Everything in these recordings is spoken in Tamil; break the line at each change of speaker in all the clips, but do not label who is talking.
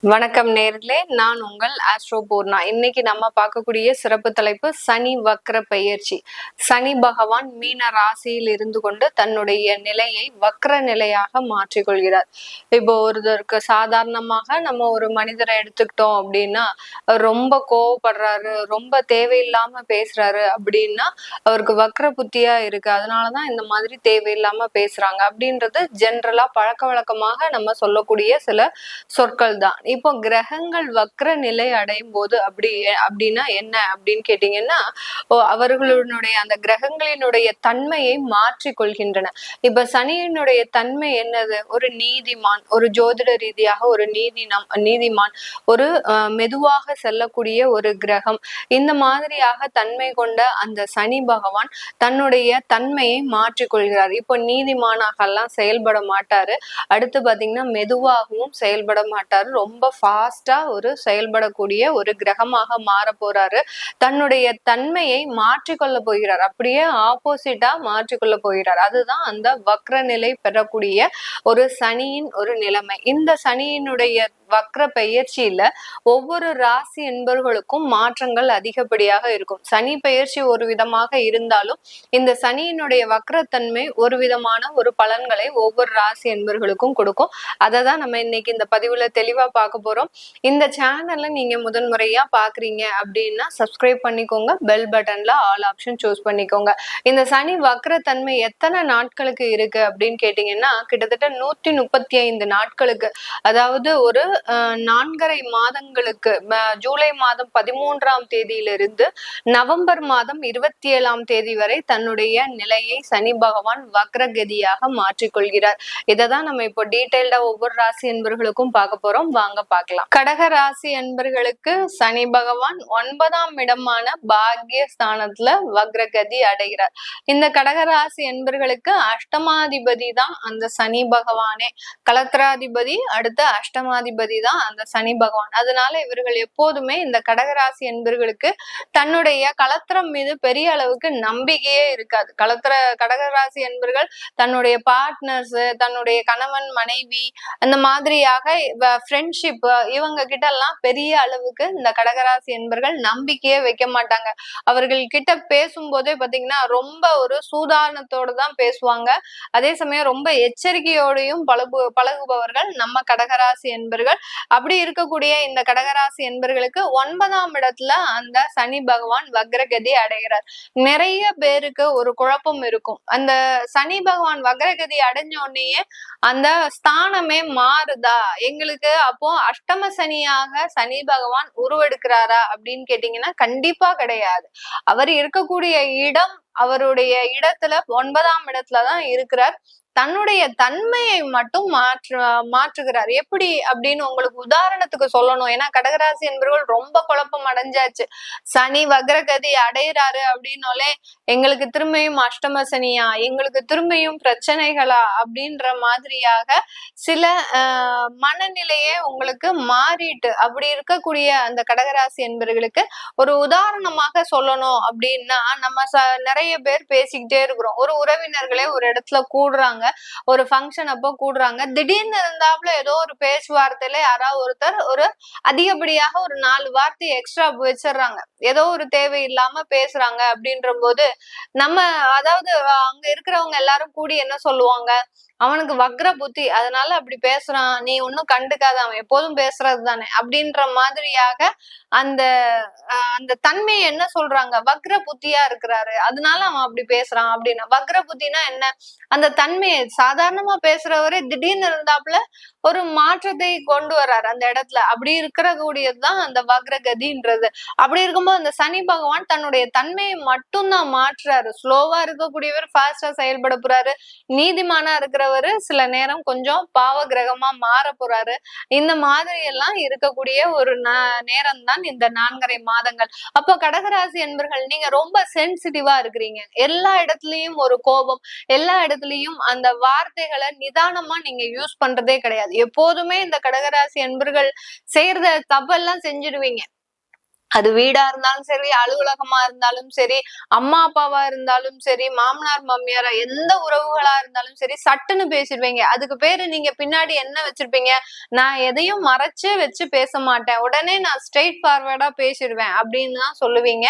வணக்கம் நேர்களே, நான் உங்கள் ஆஸ்ட்ரோ பூர்ணா. இன்னைக்கு நம்ம பார்க்கக்கூடிய சிறப்பு தலைப்பு சனி வக்ர பெயர்ச்சி. சனி பகவான் மீன ராசியில் இருந்து கொண்டு தன்னுடைய நிலையை வக்ர நிலையாக மாற்றிக்கொள்கிறார். இப்போ ஒருத்தருக்கு சாதாரணமாக நம்ம ஒரு மனிதரை எடுத்துக்கிட்டோம் அப்படின்னா, ரொம்ப கோவப்படுறாரு, ரொம்ப தேவையில்லாம பேசுறாரு அப்படின்னா அவருக்கு வக்ர புத்தியா இருக்கு, அதனாலதான் இந்த மாதிரி தேவையில்லாம பேசுறாங்க அப்படின்றது ஜென்ரலா பழக்க வழக்கமாக நம்ம சொல்லக்கூடிய சில சொற்கள் தான். இப்போ கிரகங்கள் வக்ர நிலை அடையும் போது அப்படின்னா என்ன அப்படின்னு கேட்டீங்கன்னா, அவர்களுடைய அந்த கிரகங்களினுடைய தன்மையை மாற்றி கொள்கின்றன. இப்ப சனியினுடைய தன்மை என்னது? ஒரு நீதிமான், ஒரு ஜோதிட ரீதியாக ஒரு நீதிமான், ஒரு மெதுவாக செல்லக்கூடிய ஒரு கிரகம். இந்த மாதிரியாக தன்மை கொண்ட அந்த சனி பகவான் தன்னுடைய தன்மையை மாற்றிக்கொள்கிறார். இப்போ நீதிமானாக எல்லாம் செயல்பட மாட்டாரு. அடுத்து பாத்தீங்கன்னா மெதுவாகவும் செயல்பட மாட்டாரு. ரொம்ப ஃபாஸ்டா ஒரு செயல்படக்கூடிய ஒரு கிரகமாக மாற போறாரு. தன்னுடைய தன்மையை மாற்றிக்கொள்ள போகிறார். அப்படியே ஆப்போசிட்டா மாற்றிக்கொள்ள போகிறார். அதுதான் அந்த வக்ர நிலை பெறக்கூடிய ஒரு சனியின் ஒரு நிலைமை. இந்த சனியினுடைய வக்ர பெயர்ச்சியில ஒவ்வொரு ராசி என்பவர்களுக்கும் மாற்றங்கள் அதிகப்படியாக இருக்கும். சனி பெயர்ச்சி ஒரு விதமாக இருந்தாலும் இந்த சனியினுடைய வக்ரத்தன்மை ஒரு விதமான ஒரு பலன்களை ஒவ்வொரு ராசி என்பவர்களுக்கும் கொடுக்கும். அதை தான் நம்ம இன்னைக்கு இந்த பதிவுல தெளிவா பார்க்க போறோம். இந்த சேனல்ல நீங்க முதன்முறையா பாக்குறீங்க அப்படின்னா சப்ஸ்கிரைப் பண்ணிக்கோங்க. பெல் பட்டன்ல ஆல் ஆப்ஷன் சூஸ் பண்ணிக்கோங்க. இந்த சனி வக்ரத்தன்மை எத்தனை நாட்களுக்கு இருக்கு அப்படின்னு கேட்டீங்கன்னா, கிட்டத்தட்ட 135 நாட்களுக்கு, அதாவது ஒரு 4.5 மாதங்களுக்கு, ஜூலை மாதம் 13ஆம் தேதியிலிருந்து நவம்பர் மாதம் 27ஆம் தேதி வரை தன்னுடைய நிலையை சனி பகவான் வக்ரகதியாக மாற்றிக்கொள்கிறார். இதைதான் நம்ம இப்போ டீடைல்டா ஒவ்வொரு ராசி என்பவர்களுக்கும் பார்க்க போறோம். வாங்க பார்க்கலாம். கடக ராசி என்பவர்களுக்கு சனி பகவான் 9ஆம் இடமான பாக்கிய ஸ்தானத்துல வக்ரகதி அடைகிறார். இந்த கடகராசி என்பவர்களுக்கு அஷ்டமாதிபதி தான் அந்த சனி பகவானே. கலத்திராதிபதி அடுத்து அஷ்டமாதிபதி தான் அந்த சனி பகவான். அதனால இவர்கள் எப்போதுமே இந்த கடகராசி என்பவர்களுக்கு தன்னுடைய கலத்திரம் மீது பெரிய அளவுக்கு நம்பிக்கையே இருக்காது. கடகராசி என்பவர்கள் தன்னுடைய பார்ட்னர்ஸ், தன்னுடைய கணவன் மனைவி, அந்த மாதிரியாக ஃப்ரெண்ட்ஷிப், இவங்க கிட்ட எல்லாம் பெரிய அளவுக்கு இந்த கடகராசி என்பவர்கள் நம்பிக்கையே வைக்க மாட்டாங்க. அவர்கள் கிட்ட பேசும்போதே பாத்தீங்கன்னா ரொம்ப ஒரு சூதானத்தோடு தான் பேசுவாங்க. அதே சமயம் ரொம்ப எச்சரிக்கையோடையும் பழகுபவர்கள் நம்ம கடகராசி என்பவர்கள். அப்படி இருக்கக்கூடிய இந்த கடகராசி என்பவர்களுக்கு 9ஆம் இடத்துல அந்த சனி பகவான் வக்ரகதி அடைகிறார். நிறைய பேருக்கு ஒரு குழப்பம் இருக்கும். அந்த சனி பகவான் வக்ரகதி அடைஞ்ச உடனேயே அந்த ஸ்தானமே மாறுதா எங்களுக்கு, அப்போ அஷ்டம சனியாக சனி பகவான் உருவெடுக்கிறாரா அப்படின்னு கேட்டீங்கன்னா கண்டிப்பா கிடையாது. அவர் இருக்கக்கூடிய இடம், அவருடைய இடத்துல 9ஆம் இடத்துலதான் இருக்கிறார். தன்னுடைய தன்மையை மட்டும் மாற்றுகிறார். எப்படி அப்படின்னு உங்களுக்கு உதாரணத்துக்கு சொல்லணும். ஏன்னா கடகராசி என்பவர்கள் ரொம்ப குழப்பம் அடைஞ்சாச்சு. சனி வக்ரகதி அடைகிறாரு அப்படின்னாலே எங்களுக்கு திரும்பியும் அஷ்டம சனியா, எங்களுக்கு திரும்பியும் பிரச்சனைகளா அப்படின்ற மாதிரியாக சில மனநிலையே உங்களுக்கு மாறிட்டு, அப்படி இருக்கக்கூடிய அந்த கடகராசி என்பவர்களுக்கு ஒரு உதாரணமாக சொல்லணும் அப்படின்னா, நம்ம நிறைய பேர் பேசிக்கிட்டே இருக்கிறோம். ஒரு உறவினர்களே ஒரு இடத்துல கூடுறாங்க, ஒரு ஃபங்க்ஷன் அப்போ கூடுறாங்க. திடீர்னு இருந்தாப்புல ஏதோ ஒரு பேச்சுவார்த்தையில யாராவது ஒருத்தர் ஒரு அதிகப்படியாக ஒரு 4 வார்த்தை எக்ஸ்ட்ரா வச்சிடுறாங்க. ஏதோ ஒரு தேவையில்லாம பேசுறாங்க அப்படின்ற போது நம்ம, அதாவது அங்க இருக்கிறவங்க எல்லாரும் கூடி என்ன சொல்லுவாங்க, அவனுக்கு வக்ர புத்தி, அதனால அப்படி பேசுறான், நீ ஒன்னும் கண்டுக்காத, அவன் எப்போதும் பேசுறது தானே அப்படின்ற மாதிரியாக அந்த அந்த தன்மையை என்ன சொல்றாங்க, வக்ர புத்தியா இருக்கிறாரு அதனால அவன் அப்படி பேசுறான் அப்படின்னா. வக்ர புத்தினா என்ன? அந்த தன்மையை சாதாரணமா பேசுறவரே திடீர்னு இருந்தாப்புல ஒரு மாற்றத்தை கொண்டு வர்றாரு அந்த இடத்துல. அப்படி இருக்கிற கூடியதுதான் அந்த வக்ரகதின்றது. அப்படி இருக்கும்போது அந்த சனி பகவான் தன்னுடைய தன்மையை மட்டும்தான் மாற்றுறாரு. ஸ்லோவா இருக்கக்கூடியவர் ஃபாஸ்டா செயல்பட போறாரு. நீதிமானா இருக்கிறவரு சில நேரம் கொஞ்சம் பாவ கிரகமா மாற போறாரு. இந்த மாதிரி எல்லாம் இருக்கக்கூடிய ஒரு நேரம் தான் இந்த 4.5 மாதங்கள். அப்போ கடகராசி என்பர்கள் நீங்க ரொம்ப சென்சிட்டிவா இருக்கிறீங்க. எல்லா இடத்துலயும் ஒரு கோபம், எல்லா இடத்துலயும் அந்த வார்த்தைகளை நிதானமா நீங்க யூஸ் பண்றதே கிடையாது. எப்போதுமே இந்த கடகராசி என்பர்கள் செய்யறத தப்பெல்லாம் செஞ்சிடுவீங்க. அது வீடா இருந்தாலும் சரி, அலுவலகமா இருந்தாலும் சரி, அம்மா அப்பாவா இருந்தாலும் சரி, மாமனார் மாமியாரா எந்த உறவுகளா இருந்தாலும் சரி, சட்டுன்னு பேசிடுவீங்க. அதுக்கு பேரு நீங்க பின்னாடி என்ன வச்சிருப்பீங்க? நான் எதையும் மறைச்சு வச்சு பேச மாட்டேன். உடனே நான் ஸ்ட்ரெயிட் ஃபார்வர்டா பேசிடுவேன் அப்படின்னு தான் சொல்லுவீங்க.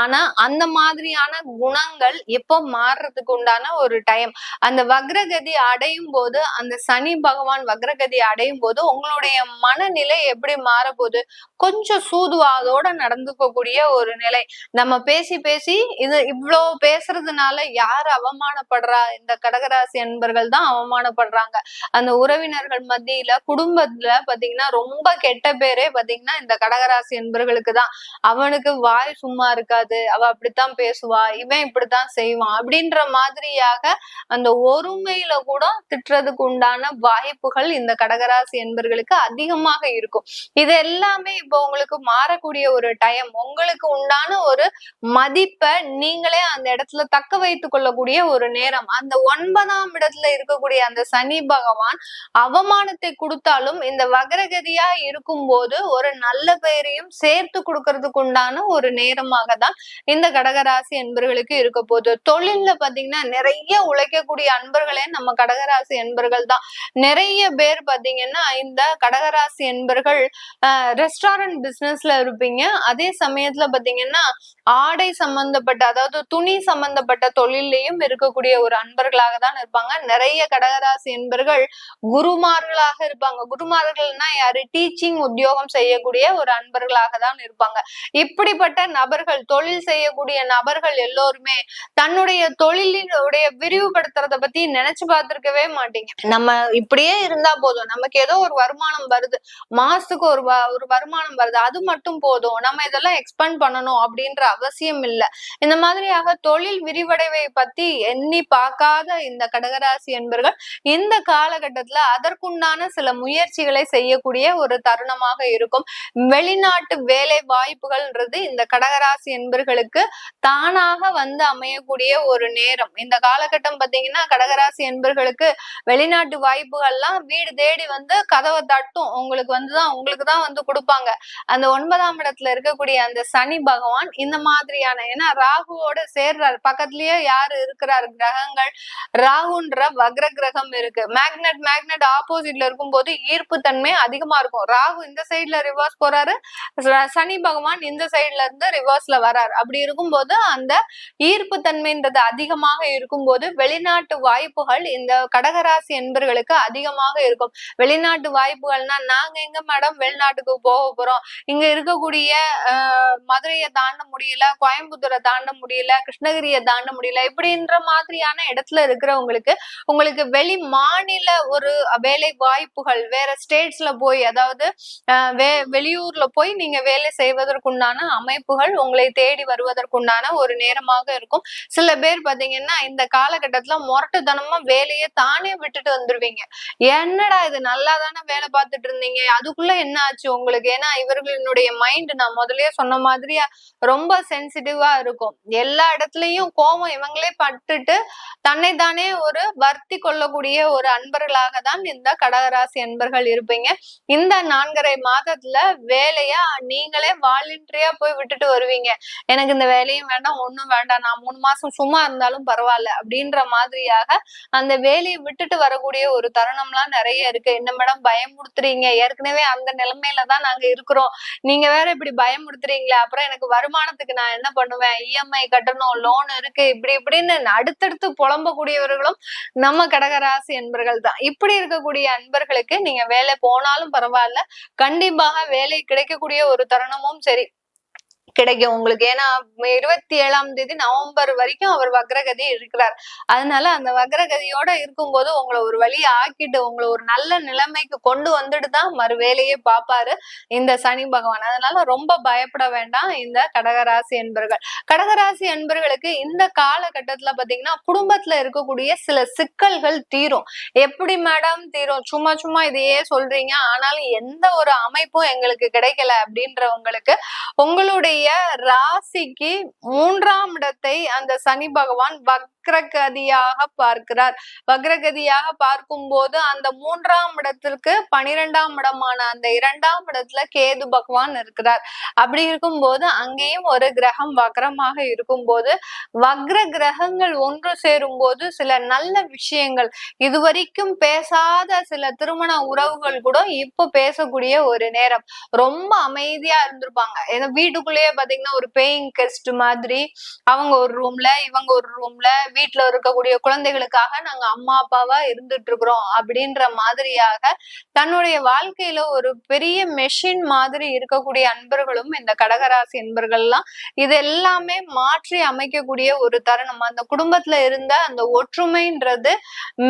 ஆனா அந்த மாதிரியான குணங்கள் எப்போ மாறுறதுக்கு உண்டான ஒரு டைம். அந்த வக்ரகதி அடையும் போது, அந்த சனி பகவான் வக்ரகதி அடையும் போது உங்களுடைய மனநிலை எப்படி மாறப்போகுது? கொஞ்சம் சூதுவாதோட நடந்துக்கக்கூடிய ஒரு நிலை. நம்ம பேசி பேசி இது இவ்ளோ பேசுறதுனால யாரு அவமானப்படுறா? இந்த கடகராசி அன்பர்கள் தான் அவமானப்படுறாங்க. அந்த உறவினர்கள் மத்தியில, குடும்பத்துல பாத்தீங்கன்னா ரொம்ப கெட்ட பேரே பாத்தீங்கன்னா இந்த கடகராசி அன்பர்களுக்கு தான். அவனுக்கு வாய் சும்மா இருக்காது, அவ அப்படித்தான் பேசுவா, இவன் இப்படித்தான் செய்வான் அப்படின்ற மாதிரியாக அந்த ஒருமையில கூட திட்டுறதுக்கு உண்டான வாய்ப்புகள் இந்த கடகராசி என்பர்களுக்கு அதிகமாக இருக்கும். இது எல்லாமே இப்போ உங்களுக்கு மாறக்கூடிய ஒரு டைம். உங்களுக்கு உண்டான ஒரு மதிப்பை நீங்களே அந்த இடத்துல தக்க வைத்துக் கொள்ளக்கூடிய ஒரு நேரம். அந்த 9ஆம் இடத்துல இருக்கக்கூடிய அந்த சனி பகவான் அவமானத்தை கொடுத்தாலும் இந்த வக்ரகதியா இருக்கும்போது ஒரு நல்ல பெயரையும் சேர்த்து கொடுக்கறதுக்கு உண்டான ஒரு நேரமாக தான் இந்த கடகராசி அன்பர்களுக்கு இருக்க போகுது. தொழில்ல பாத்தீங்கன்னா நிறைய உழைக்கக்கூடிய அன்பர்களே நம்ம கடகராசி அன்பர்கள் தான். நிறைய பேர் பாத்தீங்கன்னா இந்த கடகராசி அன்பர்கள் ரெஸ்டாரண்ட் பிசினஸ்ல இருப்பீங்க. அதே சமயத்துல பாத்தீங்கன்னா ஆடை சம்பந்தப்பட்ட, அதாவது துணி சம்பந்தப்பட்ட தொழிலையும் இருக்கக்கூடிய ஒரு அன்பர்களாக தான் இருப்பாங்க. நிறைய கடகராசி அன்பர்கள் குருமார்களாக இருப்பாங்க. குருமார்கள்னா யாரு? டீச்சிங் உத்தியோகம் செய்யக்கூடிய ஒரு அன்பர்களாக தான் இருப்பாங்க. இப்படிப்பட்ட நபர்கள், தொழில் செய்யக்கூடிய நபர்கள் எல்லோருமே தன்னுடைய தொழிலினுடைய விரிவுபடுத்துறத பத்தி நினைச்சு பார்த்திருக்கவே மாட்டீங்க. நம்ம இப்படியே இருந்தா போதும், நமக்கு ஏதோ ஒரு வருமானம் வருது, மாசத்துக்கு ஒரு வருமானம் வருது, அது மட்டும் போதும், நம்ம இதெல்லாம் எக்ஸ்பேண்ட் பண்ணணும் அப்படின்ற அவசியம் இல்லை. இந்த மாதிரியாக தொழில் விரிவடைவை பத்தி எண்ணி பார்க்காத இந்த கடகராசி என்பர்கள் இந்த காலகட்டத்துல அதற்குண்டான சில முயற்சிகளை செய்யக்கூடிய ஒரு தருணமாக இருக்கும். வெளிநாட்டு வேலை வாய்ப்புகள்ன்றது இந்த கடகராசி என்பர்களுக்கு தானாக வந்து அமையக்கூடிய ஒரு நேரம். இந்த காலகட்டம் பாத்தீங்கன்னா கடகராசி என்பர்களுக்கு வெளிநாட்டு வாய்ப்புகள்லாம் வீடு தேடி வந்து கதவை தட்டும். உங்களுக்கு தான் வந்து கொடுப்பாங்க. அந்த 9ஆம் இடத்துல இருக்கக்கூடிய அந்த சனி பகவான் இந்த மாதிரியான, ஏன்னா ராகுவோட சேர்றாரு, பக்கத்துலயே யாரு இருக்கிறாரு கிரகங்கள், ராகுன்ற வக்ர கிரகம் இருக்கு. மேக்னெட் ஆப்போசிட்ல இருக்கும்போது ஈர்ப்பு தன்மை அதிகமா இருக்கும். ராகு இந்த சைட்ல ரிவர்ஸ் போறாரு, சனி பகவான் இந்த சைட்ல இருந்து ரிவர்ஸ்ல வராரு. அப்படி இருக்கும்போது அந்த ஈர்ப்பு தன்மைன்றது அதிகமாக இருக்கும்போது வெளிநாட்டு வாய்ப்புகள் இந்த கடகராசி என்பர்களுக்கு அதிகமாக இருக்கும். வெளிநாட்டு வாய்ப்புகள்னா நாங்க எங்க மேடம் வெளிநாட்டுக்கு போக போறோம், இங்க இருக்கக்கூடிய மதுரையை தாண்ட முடியல, கோயம்புத்தூரை தாண்ட முடியல, கிருஷ்ணகிரியை தாண்ட முடியல, இப்படின்ற மாதிரியான இடத்துல இருக்கிறவங்களுக்கு உங்களுக்கு வெளி மாநில ஒரு வேலை வாய்ப்புகள் வேற ஸ்டேட்ஸ்ல போய், அதாவது வெளியூர்ல போய் நீங்க வேலை செய்வதற்குண்டான அமைப்புகள் உங்களை தேடி வருவதற்குண்டான ஒரு நேரமாக இருக்கும். சில பேர் பாத்தீங்கன்னா இந்த காலகட்டத்துல முரட்டுத்தனமா வேலையை தானே விட்டுட்டு வந்துருவீங்க. என்னடா இது, நல்லா தானே வேலை பார்த்துட்டு இருந்தீங்க, அதுக்குள்ள என்ன ஆச்சு உங்களுக்கு? ஏன்னா இவர்களினுடைய மைண்ட் நான் முதல்லயே சொன்ன மாதிரியா ரொம்ப சென்சிட்டிவா இருக்கும். எல்லா இடத்துலயும் கோபம் இவங்களே பட்டுட்டு தன்னை தானே ஒரு வருத்தி கொள்ளக்கூடிய ஒரு அன்பர்களாக தான் இந்த கடகராசி அன்பர்கள் இருப்பீங்க. இந்த 4.5 மாதத்துல வேலையா நீங்களே வாலண்டரியா போய் விட்டுட்டு வருவீங்க. எனக்கு இந்த வேலையும் வேண்டாம், ஒண்ணும் வேண்டாம், நான் 3 மாசம் சும்மா இருந்தாலும் பரவாயில்ல அப்படின்ற மாதிரியாக அந்த வேலையை விட்டுட்டு வரக்கூடிய ஒரு தருணம்லாம் நிறைய இருக்கு. என்ன மேடம் பயமுறுத்துறீங்க, ஏற்கனவே அந்த நிலைமையில தான் நாங்க இருக்கிறோம், நீங்க வேற இப்படி பயமுறுத்துறீங்களே, அப்புறம் எனக்கு வருமானத்துக்கு நான் என்ன பண்ணுவேன், இஎம்ஐ கட்டணும், லோன் இருக்கு, இப்படின்னு அடுத்தடுத்து புலம்பக்கூடியவர்களும் நம்ம கடகராசி அன்பர்கள் தான். இப்படி இருக்கக்கூடிய அன்பர்களுக்கு நீங்க வேலை போனாலும் பரவாயில்ல, கண்டிப்பாக வேலை கிடைக்கக்கூடிய ஒரு தருணமும் சரி கிடைக்கும் உங்களுக்கு. ஏன்னா 27ஆம் தேதி நவம்பர் வரைக்கும் அவர் வக்ரகதி இருக்கிறார். அதனால அந்த வக்ரகதியோட இருக்கும்போது உங்களை ஒரு வழி ஆக்கிட்டு உங்களை ஒரு நல்ல நிலைமைக்கு கொண்டு வந்துட்டு தான் மறு வேலையே பார்ப்பாரு இந்த சனி பகவான். அதனால ரொம்ப பயப்பட வேண்டாம் இந்த கடகராசி அன்பர்கள். கடகராசி அன்பர்களுக்கு இந்த காலகட்டத்துல பாத்தீங்கன்னா குடும்பத்துல இருக்கக்கூடிய சில சிக்கல்கள் தீரும். எப்படி மேடம் தீரும், சும்மா இதையே சொல்றீங்க, ஆனாலும் எந்த ஒரு அமைப்பும் எங்களுக்கு கிடைக்கல அப்படின்றவங்களுக்கு உங்களுடைய உங்களுடைய ராசிக்கு 3ஆம் இடத்தை அந்த சனி பகவான் வக்ரகதியாக பார்க்கிறார். வக்ரகதியாக பார்க்கும் போது அந்த 3ஆம் இடத்திற்கு 12ஆம் இடமான அந்த 2ஆம் இடத்துல கேது பகவான் இருக்கிறார். அப்படி இருக்கும்போது அங்கேயும் ஒரு கிரகம் வக்ரமாக இருக்கும்போது வக்ர கிரகங்கள் ஒன்று சேரும் போது சில நல்ல விஷயங்கள், இதுவரைக்கும் பேசாத சில திருமண உறவுகள் கூட இப்ப பேசக்கூடிய ஒரு நேரம். ரொம்ப அமைதியா இருந்திருப்பாங்க. ஏன்னா வீட்டுக்குள்ளேயே பாத்தீங்கன்னா ஒரு பேயிங் கெஸ்ட் மாதிரி அவங்க ஒரு ரூம்ல இவங்க ஒரு ரூம்ல வீட்டுல இருக்கக்கூடிய குழந்தைகளுக்காக நாங்க அம்மா அப்பாவா இருந்துட்டு இருக்கிறோம் அப்படின்ற மாதிரியாக தன்னுடைய வாழ்க்கையில ஒரு பெரிய மெஷின் மாதிரி இருக்கக்கூடிய அன்பர்களும் இந்த கடகராசி அன்பர்கள்லாம் இது எல்லாமே மாற்றி அமைக்கக்கூடிய ஒரு தருணம். அந்த குடும்பத்துல இருந்த அந்த ஒற்றுமைன்றது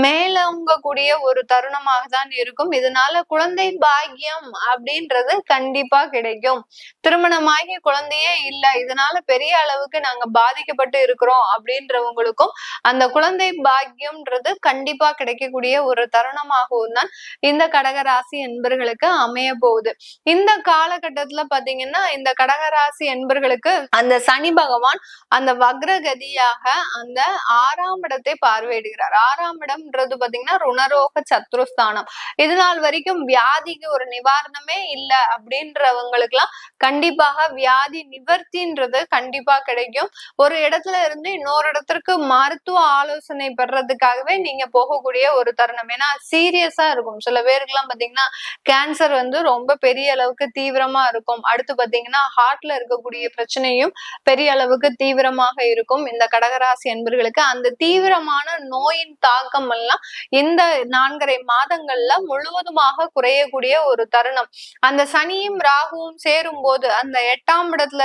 மேலோங்கக்கூடிய ஒரு தருணமாக தான் இருக்கும். இதனால குழந்தை பாக்கியம் அப்படின்றது கண்டிப்பா கிடைக்கும். திருமணமாகி குழந்தையே இல்ல, இதனால பெரிய அளவுக்கு நாங்க பாதிக்கப்பட்டு இருக்கிறோம் அப்படின்றவங்களுக்கும் அந்த குழந்தை பாக்கியம்ன்றது கண்டிப்பா கிடைக்கக்கூடிய ஒரு தருணமாகவும் தான் இந்த கடகராசி என்பர்களுக்கு அமைய போகுது. இந்த காலகட்டத்துல பாத்தீங்கன்னா இந்த கடகராசி என்பர்களுக்கு அந்த சனி பகவான் அந்த வக்ரகதியாக அந்த 6ஆம் இடத்தை பார்வையிடுகிறார். 6ஆம் இடம்ன்றது பாத்தீங்கன்னா ருணரோக சத்ருஸ்தானம். இது நாள் வரைக்கும் வியாதிக்கு ஒரு நிவாரணமே இல்லை அப்படின்றவங்களுக்கு எல்லாம் கண்டிப்பாக வியாதி நிவர்த்தின்றது கண்டிப்பா கிடைக்கும். ஒரு இடத்துல இருந்து இன்னொரு இடத்திற்கு மருத்துவ ஆலோசனை பெறதுக்காகவே நீங்க போகக்கூடிய ஒரு தருணம். ஏன்னா சீரியஸா இருக்கும். சில பேருக்கு எல்லாம் பாத்தீங்கன்னா கேன்சர் ரொம்ப பெரிய அளவுக்கு தீவிரமா இருக்கும். அடுத்து பாத்தீங்கன்னா ஹார்ட்ல இருக்கக்கூடிய பிரச்சனையும் பெரிய அளவுக்கு தீவிரமாக இருக்கும். இந்த கடகராசி என்பர்களுக்கு அந்த தீவிரமான நோயின் தாக்கம் எல்லாம் இந்த 4.5 மாதங்கள்ல முழுவதுமாக குறையக்கூடிய ஒரு தருணம். அந்த சனியும் ராகுவும் சேரும் போது அந்த 8ஆம் இடத்துல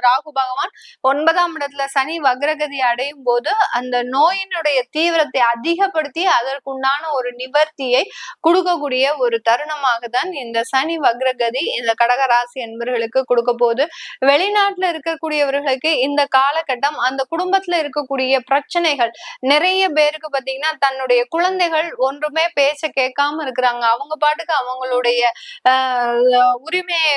ராகு பகவான் 9ஆம் இடத்துல சனி வக்ரகதி அடையும் போது அந்த நோயினுடைய தீவிரத்தை அதிகப்படுத்தி அதற்குண்டான ஒரு நிவர்த்தியை கொடுக்கக்கூடிய ஒரு தருணமாக தான் இந்த சனி வக்ரகதி இந்த கடகராசி என்பர்களுக்கு கொடுக்க போகுது. வெளிநாட்டுல இருக்கக்கூடியவர்களுக்கு இந்த காலகட்டம் அந்த குடும்பத்துல இருக்கக்கூடிய பிரச்சனைகள் நிறைய பேருக்கு பாத்தீங்கன்னா தன்னுடைய குழந்தைகள் ஒன்றுமே பேச்ச கேட்காம இருக்கிறாங்க. அவங்க பாட்டுக்கு அவங்களுடைய உரிமையை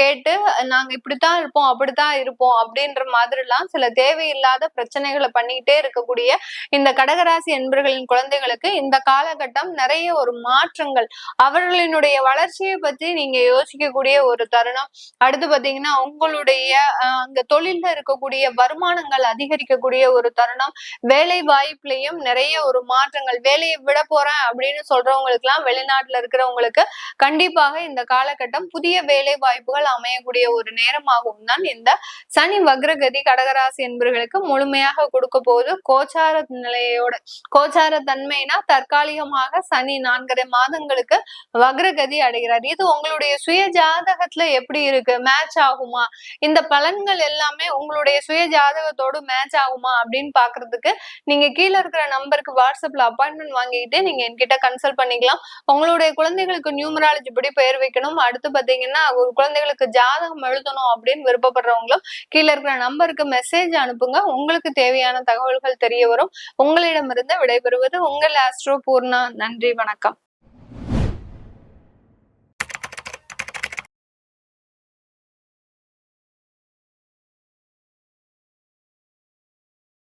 கேட்டு நாங்க இப்படித்தான் இருப்போம் அப்படித்தான் இருப்போம் அப்படின்ற மாதிரி எல்லாம் சில தேவையில்லாத பிரச்சனைகளை பண்ணிக்கிட்டே இருக்கக்கூடிய இந்த கடகராசி என்பர்களின் குழந்தைகளுக்கு இந்த காலகட்டம் நிறைய ஒரு மாற்றங்கள், அவர்களினுடைய வளர்ச்சியை பத்தி நீங்க யோசிக்கக்கூடிய ஒரு தருணம். அடுத்து பாத்தீங்கன்னா உங்களுடைய அங்க தொழில்ல இருக்கக்கூடிய வருமானங்கள் அதிகரிக்கக்கூடிய ஒரு தருணம். வேலை வாய்ப்புலையும் நிறைய ஒரு மாற்றங்கள். வேலையை விட போறேன் அப்படின்னு சொல்றவங்களுக்கு எல்லாம் வெளிநாட்டுல இருக்கிறவங்களுக்கு கண்டிப்பாக இந்த காலகட்டம் புதிய வேலை வாய்ப்புகள் அமையக்கூடிய ஒரு நேரமாகவும் தான் இந்த சனி வக்ரகதி கடகராசி என்பவர்களுக்கு முழுமையாக கொடுக்க போது. கோச்சார நிலையோட கோச்சார தன்மைனா தற்காலிகமாக சனி 4.5 மாதங்களுக்கு வக்ரகதி அடைகிறார். இது உங்களுடைய சுய ஜாதகத்துல எப்படி இருக்கு, மேட்ச் ஆகுமா, இந்த பலன்கள் எல்லாமே உங்களுடைய சுய ஜாதகத்தோடு மேட்ச் ஆகுமா அப்படின்னு பாக்குறதுக்கு நீங்க கீழே இருக்கிற நம்பருக்கு வாட்ஸ்அப்ல அப்பாயின்மெண்ட் வாங்கிக்கிட்டு நீங்க என்கிட்ட கன்சல்ட் பண்ணிக்கலாம். உங்களுடைய குழந்தைகளுக்கு நியூமராலஜி படி பெயர் வைக்கணும், அடுத்து பாத்தீங்கன்னா ஒரு குழந்தைகளுக்கு ஜாதகம் எழுதணும் அப்படின்னு விருப்பப்படுறவங்களும் கீழே இருக்கிற நம்பருக்கு மெசேஜ் அனுப்புங்க. உங்களுக்கு தேவையான தகவல்கள் தெரிய வரும். உங்களிடமிருந்து விடைபெறுவது உங்கள் ஆஸ்ட்ரோ பூர்ணா. நன்றி, வணக்கம்.